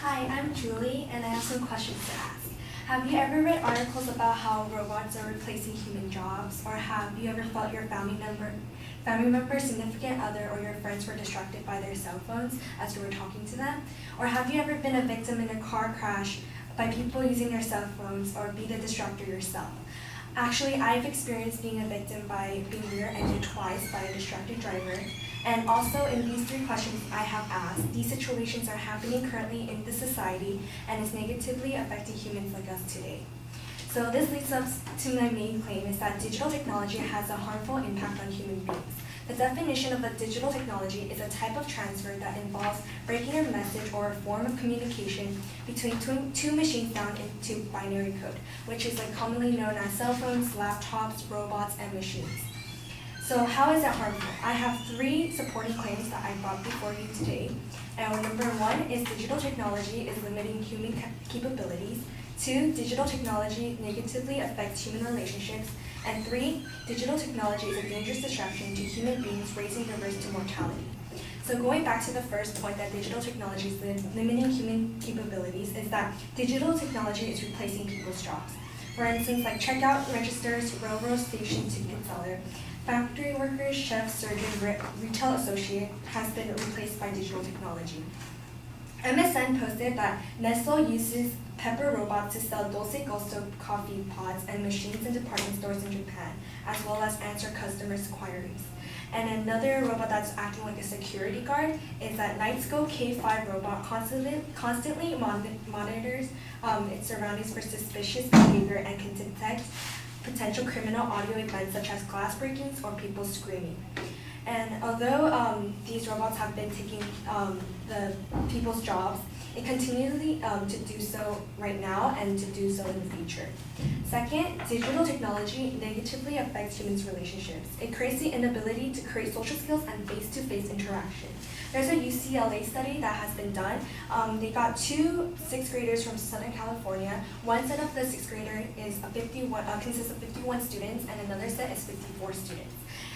Hi, I'm Julie, and I have some questions to ask. Have you ever read articles about how robots are replacing human jobs? Or have you ever felt your family member, significant other, or your friends were distracted by their cell phones as you were talking to them? Or have you ever been a victim in a car crash by people using their cell phones, or be the distractor yourself? Actually, I've experienced being a victim by being rear-ended twice by a distracted driver. And also in these three questions I have asked, these situations are happening currently in the society and is negatively affecting humans like us today. So this leads us to my main claim is that digital technology has a harmful impact on human beings. The definition of a digital technology is a type of transfer that involves breaking a message or a form of communication between two machines down into binary code, which is commonly known as cell phones, laptops, robots, and machines. So how is it harmful? I have three supporting claims that I brought before you today. And number one is digital technology is limiting human capabilities. 2, digital technology negatively affects human relationships. And 3, digital technology is a dangerous distraction to human beings, raising the risk to mortality. So going back to the first point that digital technology is limiting human capabilities is that digital technology is replacing people's jobs. For instance, like checkout registers, railroad station ticket seller, factory workers, chefs, surgeon, retail associate has been replaced by digital technology. MSN posted that Nestle uses Pepper robots to sell Dulce Gusto coffee pods and machines in department stores in Japan, as well as answer customers' queries. And another robot that's acting like a security guard is that Nightscope K5 robot constantly monitors its surroundings for suspicious behavior and can detect potential criminal audio events such as glass breakings or people screaming. And although these robots have been taking the people's jobs, it continually to do so right now and to do so in the future. Second, digital technology negatively affects humans' relationships. It creates the inability to create social skills and face-to-face interaction. There's a UCLA study that has been done. They got 2 6th graders from Southern California. One set of the 6th grader is consists of 51 students, and another set is 54 students.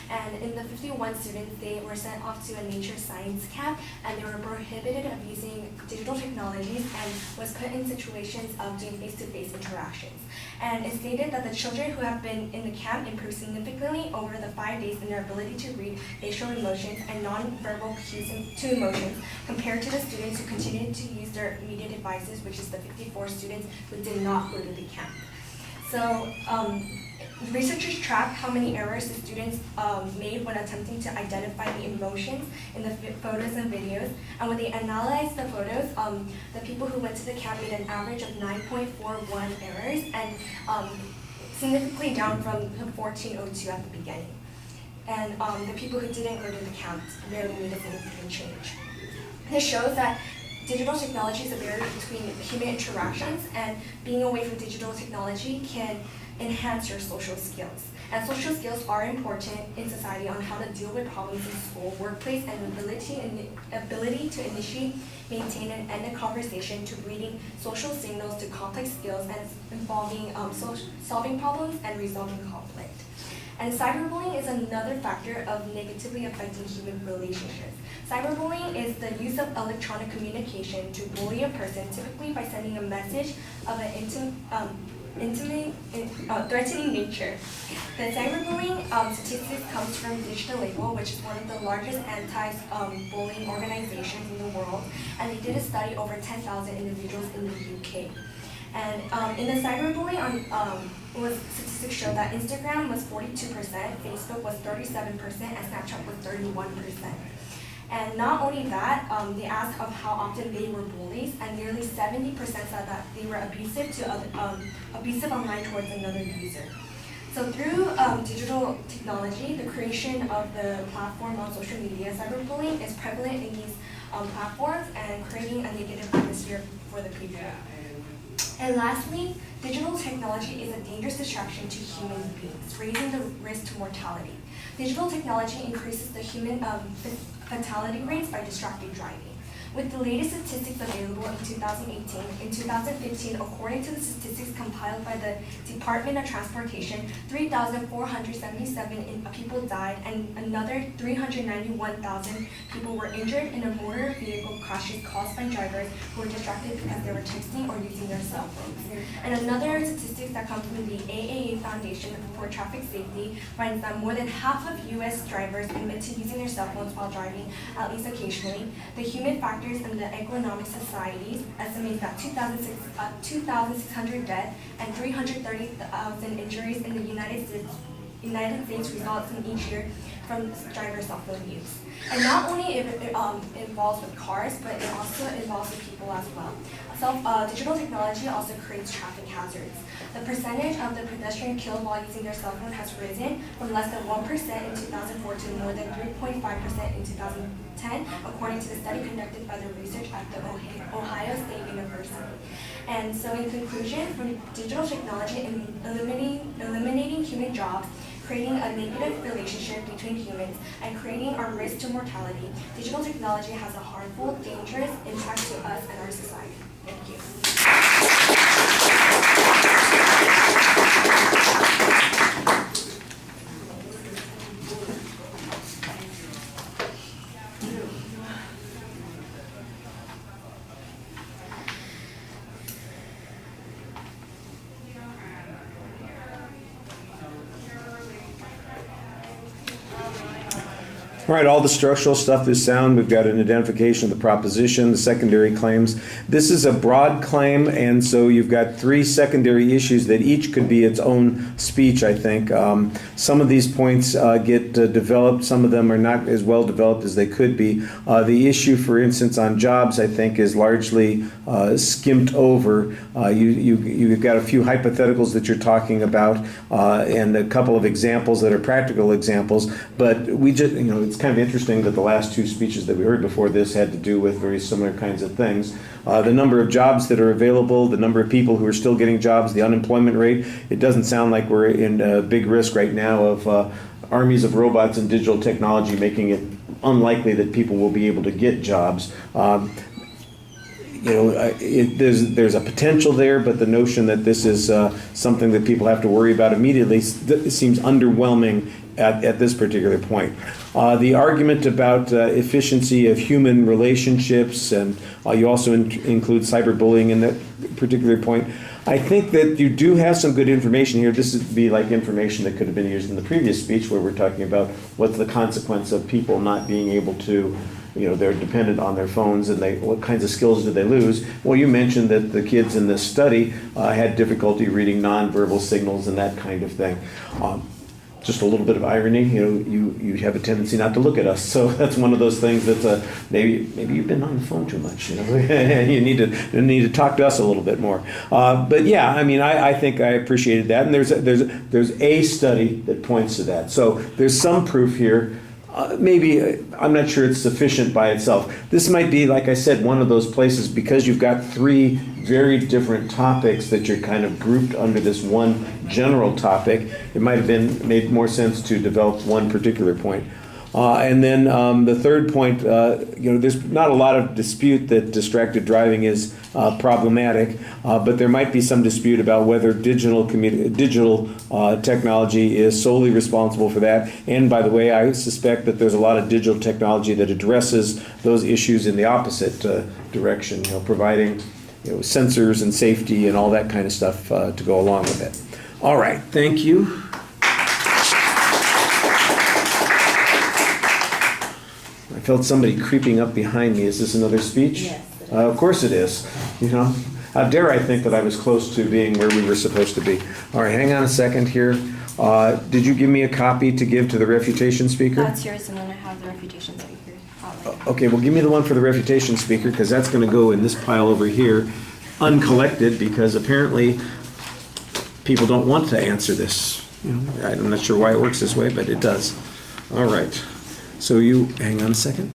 And in the 51 students, they were sent off to a nature science camp, and they were prohibited of using digital technologies and was put in situations of doing face-to-face interactions. And it stated that the children who have been in the camp improved significantly over the 5 days in their ability to read facial emotions and non-verbal cues to emotions compared to the students who continued to use their media devices, which is the 54 students who did not go to the camp. So researchers tracked how many errors the students made when attempting to identify the emotions in the photos and videos. And when they analyzed the photos, the people who went to the camp made an average of 9.41 errors, and significantly down from 1402 at the beginning. And the people who didn't go to the camp barely made a significant change. This shows that digital technology is a barrier between human interactions, and being away from digital technology can enhance your social skills. And social skills are important in society on how to deal with problems in school, workplace, and ability to initiate, maintain, and end a conversation, to reading social signals, to complex skills and involving solving problems and resolving conflict. And cyberbullying is another factor of negatively affecting human relationships. Cyberbullying is the use of electronic communication to bully a person, typically by sending a message of an threatening nature. The cyberbullying statistics comes from Digital Label, which is one of the largest anti-bullying organizations in the world, and they did a study over 10,000 individuals in the UK. And in the cyberbullying, statistics show that Instagram was 42%, Facebook was 37%, and Snapchat was 31%. And not only that, they asked of how often they were bullies, and nearly 70% said that they were abusive online towards another user. So through digital technology, the creation of the platform on social media, cyberbullying is prevalent in these platforms and creating a negative atmosphere for the people. And lastly, digital technology is a dangerous distraction to human beings, raising the risk to mortality. Digital technology increases the human fatality rates by distracted driving. With the latest statistics available in 2018, in 2015, according to the statistics compiled by the Department of Transportation, 3,477 people died and another 391,000 people were injured in a motor vehicle crashes caused by drivers who were distracted because they were texting or using their cell phones. And another statistics that comes from the AAA Foundation for Traffic Safety finds that more than half of U.S. drivers admit to using their cell phones while driving, at least occasionally. The human factors and the economic societies estimate that 2,600 deaths and 330,000 injuries in the United States results in each year from driver cell phone use. And not only it involves with cars, but it also involves with people as well. Digital technology also creates traffic hazards. The percentage of the pedestrian killed while using their cell phone has risen from less than 1% in 2004 to more than 3.5% in 2010, according to the study conducted by the research at the Ohio State University. And so in conclusion, from digital technology and eliminating human jobs, creating a negative relationship between humans, and creating a risk to mortality, digital technology has a harmful, dangerous impact to us and our society. Thank you. All right, all the structural stuff is sound. We've got an identification of the proposition, the secondary claims. This is a broad claim, and so you've got three secondary issues that each could be its own speech, I think. Some of these points get developed. Some of them are not as well developed as they could be. The issue, for instance, on jobs, I think, is largely skimmed over. You've got a few hypotheticals that you're talking about and a couple of examples that are practical examples, but we just, it's kind of interesting that the last two speeches that we heard before this had to do with very similar kinds of things. The number of jobs that are available, the number of people who are still getting jobs, the unemployment rate, it doesn't sound like we're in a big risk right now of armies of robots and digital technology making it unlikely that people will be able to get jobs. There's a potential there, but the notion that this is something that people have to worry about immediately seems underwhelming at this particular point. The argument about efficiency of human relationships, and you also include cyberbullying in that particular point. I think that you do have some good information here. This would be like information that could have been used in the previous speech where we're talking about what's the consequence of people not being able to, they're dependent on their phones, and what kinds of skills do they lose? Well, you mentioned that the kids in this study had difficulty reading nonverbal signals and that kind of thing. Just a little bit of irony, you have a tendency not to look at us, so that's one of those things that maybe you've been on the phone too much, and you need to talk to us a little bit more. But yeah, I think I appreciated that, and there's a study that points to that. So there's some proof here. Maybe, I'm not sure it's sufficient by itself. This might be, like I said, one of those places, because you've got three very different topics that you're kind of grouped under this one general topic. It might have made more sense to develop one particular point. And then the third point, there's not a lot of dispute that distracted driving is problematic, but there might be some dispute about whether digital technology is solely responsible for that. And by the way, I suspect that there's a lot of digital technology that addresses those issues in the opposite direction, providing sensors and safety and all that kind of stuff to go along with it. All right, thank you. I felt somebody creeping up behind me. Is this another speech? Yes. Of course it is. How dare I think that I was close to being where we were supposed to be. All right, hang on a second here. Did you give me a copy to give to the refutation speaker? That's yours, and then I have the refutation speaker. Okay, well, give me the one for the refutation speaker, because that's going to go in this pile over here, uncollected, because apparently people don't want to answer this. I'm not sure why it works this way, but it does. All right. So you, hang on a second.